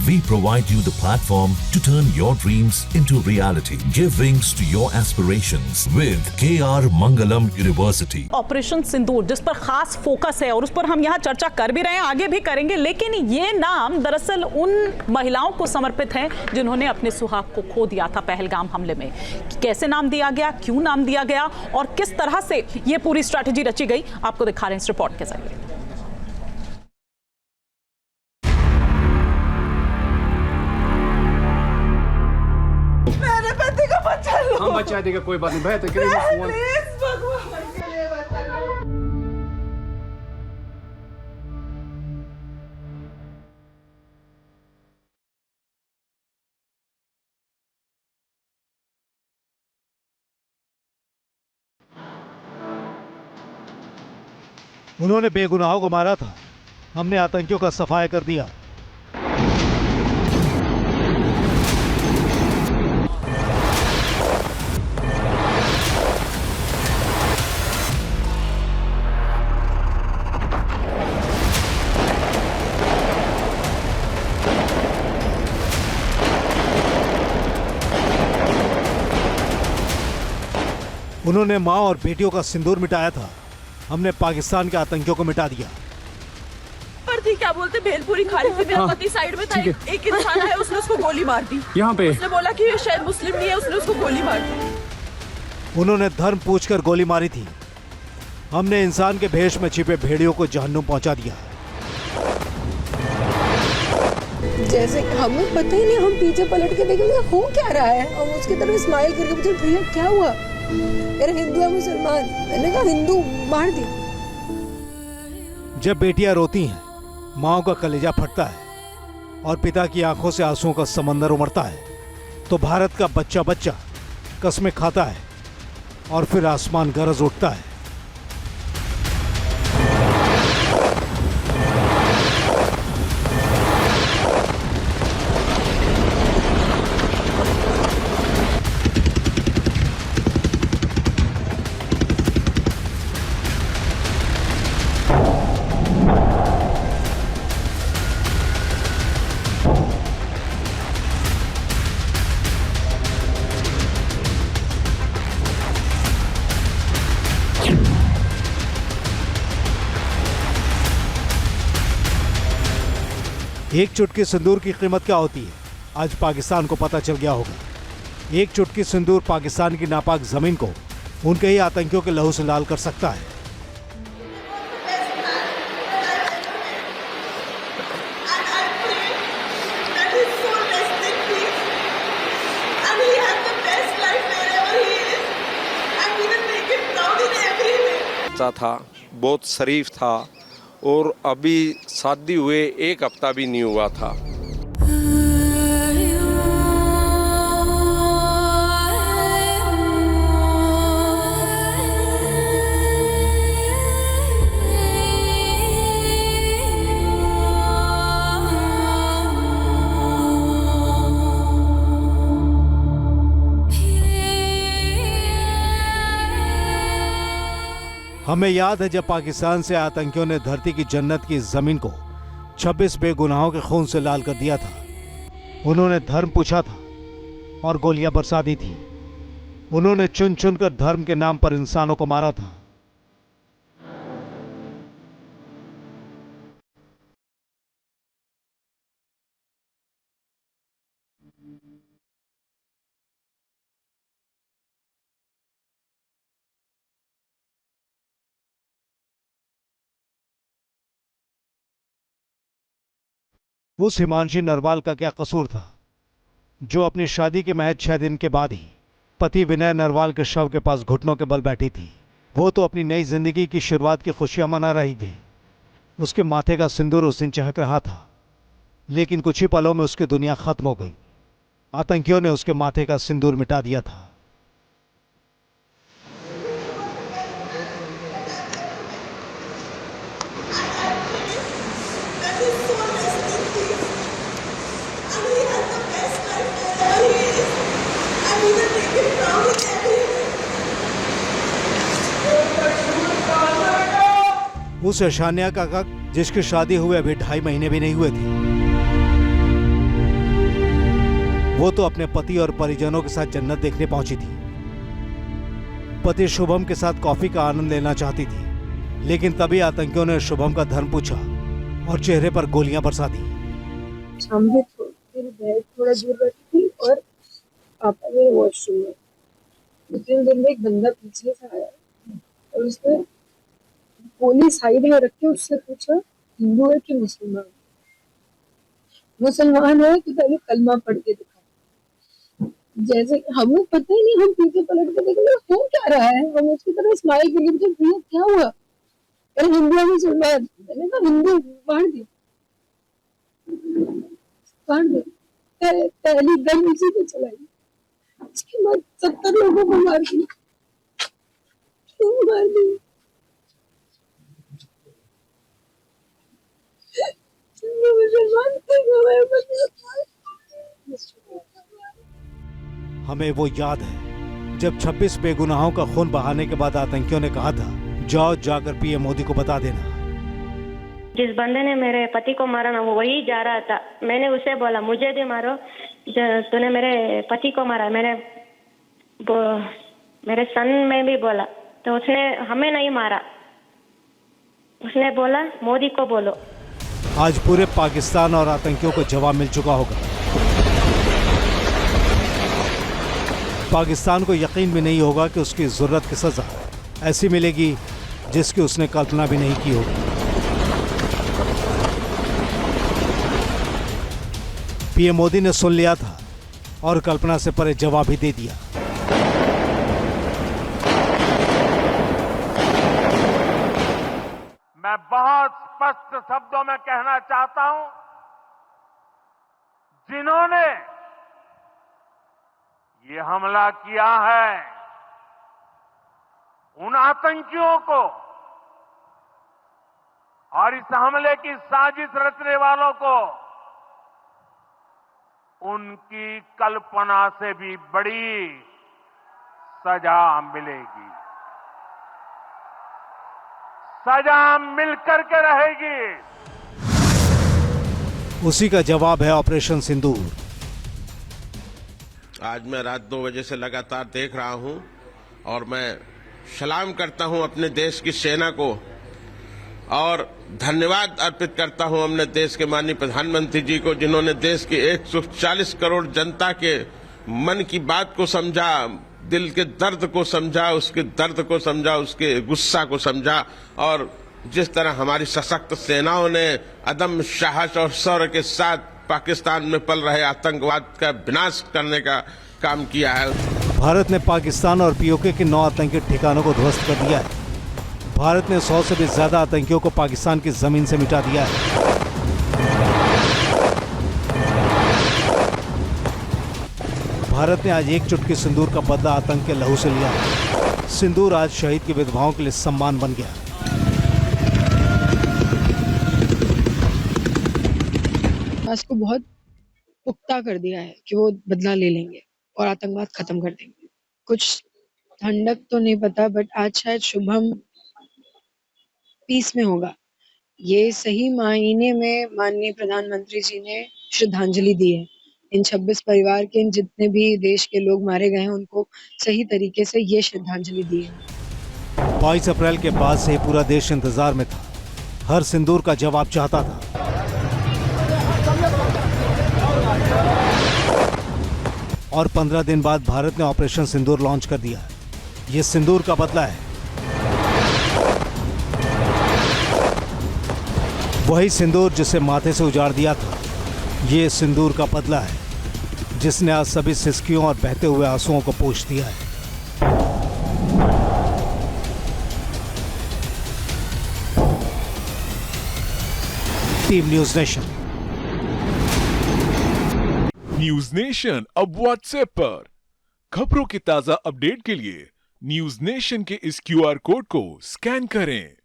We provide you the platform to turn your dreams into reality. Give wings to your aspirations with KR Mangalam University. Operation Sindoor जिस पर खास focus है और उस पर हम यहाँ चर्चा कर भी रहे हैं, आगे भी करेंगे, लेकिन ये नाम दरअसल उन महिलाओं को समर्पित है जिन्होंने अपने सुहाग को खो दिया था पहलगाम हमले में। कैसे नाम दिया गया, क्यों नाम दिया गया और किस तरह से ये पूरी स्ट्रैटेजी रची गई, आपको दिखा रहे हैं इस रिपोर्ट के जरिए। हम बचा देगा, कोई बात नहीं भाई, तो फोन उन्होंने बेगुनाहों को मारा था, हमने आतंकियों का सफाया कर दिया। उन्होंने मां और बेटियों का सिंदूर मिटाया था, हमने पाकिस्तान के आतंकियों को मिटा दिया। पर थी क्या बोलते, भेलपुरी खा रही थी, मेरा पति साइड में था, एक इंसान है, उसने उसको गोली मार दी यहाँ पे। उसने बोला कि ये शायद मुस्लिम नहीं है, उसने उसको गोली मार दी। उन्होंने धर्म पूछकर गोली मारी थी, हमने इंसान के भेष में छिपे भेड़ियों को जहन्नुम पहुंचा दिया। जैसे हमें पता ही नहीं, हम पीछे पलट के देखेंगे हो क्या रहा है, हम उसकी तरफ स्माइल करके पूछे भैया क्या हुआ, मेरा हिंदू है मुसलमान, मैंने कहा हिंदू, मार दी। जब बेटियां रोती हैं, माओ का कलेजा फटता है और पिता की आंखों से आंसुओं का समंदर उमड़ता है, तो भारत का बच्चा बच्चा कस्में खाता है और फिर आसमान गरज उठता है। एक चुटकी सिंदूर की कीमत क्या होती है, आज पाकिस्तान को पता चल गया होगा। एक चुटकी सिंदूर पाकिस्तान की नापाक जमीन को उनके ही आतंकियों के लहू से लाल कर सकता है। था, बहुत शरीफ था और अभी शादी हुए 1 हफ्ता भी नहीं हुआ था। हमें याद है जब पाकिस्तान से आतंकियों ने धरती की जन्नत की जमीन को 26 बेगुनाहों के खून से लाल कर दिया था। उन्होंने धर्म पूछा था और गोलियां बरसा दी थी। उन्होंने चुन चुन कर धर्म के नाम पर इंसानों को मारा था। उस हिमांशी नरवाल का क्या कसूर था जो अपनी शादी के महज 6 दिन के बाद ही पति विनय नरवाल के शव के पास घुटनों के बल बैठी थी। वो तो अपनी नई जिंदगी की शुरुआत की खुशियां मना रही थी। उसके माथे का सिंदूर उस दिन चहक रहा था, लेकिन कुछ ही पलों में उसकी दुनिया खत्म हो गई। आतंकियों ने उसके माथे का सिंदूर मिटा दिया था। उस ईशान्या का जिसकी शादी हुए अभी 2.5 महीने भी नहीं हुए थे। वो तो अपने पति और परिजनों के साथ जन्नत देखने पहुंची थी। पति शुभम के साथ कॉफी का आनंद लेना चाहती थी, लेकिन तभी आतंकियों ने शुभम का धर्म पूछा और चेहरे पर गोलियां बरसा दी। सामने मेरी बहन थोड़ा दूर बैठी थी और पापा मेरे वॉशरूम में। दूसरे दिन में एक बंदा पीछे से आया और उसने गोली साइड में रख के उससे पूछा हिंदू है कि मुसलमान। मुसलमान है तो पहले कलमा पढ़ के दिखा। जैसे हमें पता ही नहीं, हम पीछे पलट के देखेंगे हो क्या रहा है, हम उसकी तरफ स्माइल करेंगे तो भैया क्या हुआ, अरे हिंदू है मुसलमान। मैंने कहा हिंदू, मार दे मार दे। पहली गन उसी पे चलाई, उसके बाद 70 लोगों को मार दी। मार दी। हमें वो याद है जब 26 बेगुनाहों का खून बहाने के बाद आतंकियों ने कहा था जाओ जाकर पीएम मोदी को बता देना। जिस बंदे ने मेरे पति को मारा ना वो वही जा रहा था। मैंने उसे बोला मुझे भी मारो, तूने मेरे पति को मारा। मेरे सन में भी बोला तो उसने हमें नहीं मारा, उसने बोला मोदी को बोलो। आज पूरे पाकिस्तान और आतंकियों को जवाब मिल चुका होगा। पाकिस्तान को यकीन भी नहीं होगा कि उसकी जरूरत की सजा ऐसी मिलेगी जिसकी उसने कल्पना भी नहीं की होगी। पीएम मोदी ने सुन लिया था और कल्पना से परे जवाब भी दे दिया। मैं बहुत स्पष्ट शब्दों में कहना चाहता हूं, जिन्होंने ये हमला किया है उन आतंकियों को और इस हमले की साजिश रचने वालों को उनकी कल्पना से भी बड़ी सजा मिलेगी। सजा मिलकर के रहेगी। उसी का जवाब है ऑपरेशन सिंदूर। आज मैं रात 2 बजे से लगातार देख रहा हूं और मैं सलाम करता हूं अपने देश की सेना को और धन्यवाद अर्पित करता हूं अपने देश के माननीय प्रधानमंत्री जी को, जिन्होंने देश की 140 करोड़ जनता के मन की बात को समझा, दिल के दर्द को समझा, उसके दर्द को समझा, उसके गुस्सा को समझा और जिस तरह हमारी सशक्त सेनाओं ने अदम्य साहस और शौर्य के साथ पाकिस्तान में पल रहे आतंकवाद का विनाश करने का काम किया है। भारत ने पाकिस्तान और पीओके के 9 आतंकी ठिकानों को ध्वस्त कर दिया है। भारत ने 100 से भी ज्यादा आतंकियों को पाकिस्तान की जमीन से मिटा दिया है। भारत ने आज एक चुटकी सिंदूर का बदला आतंक के लहू से लिया है। सिंदूर आज शहीद की विधवाओं के लिए सम्मान बन गया। आज को बहुत पुख्ता कर दिया है कि वो बदला ले लेंगे और आतंकवाद खत्म कर देंगे। कुछ ठंडक तो नहीं पता, बट आज शायद शुभम पीस में होगा। ये सही मायने में माननीय प्रधानमंत्री जी ने श्रद्धांजलि दी है। इन 26 परिवार के, इन जितने भी देश के लोग मारे गए हैं, उनको सही तरीके से ये श्रद्धांजलि दी है। 22 अप्रैल के बाद से पूरा देश इंतजार में था। हर सिंदूर का जवाब चाहता था। और 15 दिन बाद भारत ने ऑपरेशन सिंदूर लॉन्च कर दिया। ये सिंदूर का बदला है। वही सिंदूर जिसे माथे से उजाड़ दिया था, ये सिंदूर का बदला है जिसने आज सभी सिसकियों और बहते हुए आंसुओं को पोंछ दिया है। Team news nation. News nation अब व्हाट्सएप पर खबरों की ताजा अपडेट के लिए न्यूज़ नेशन के इस QR कोड को स्कैन करें।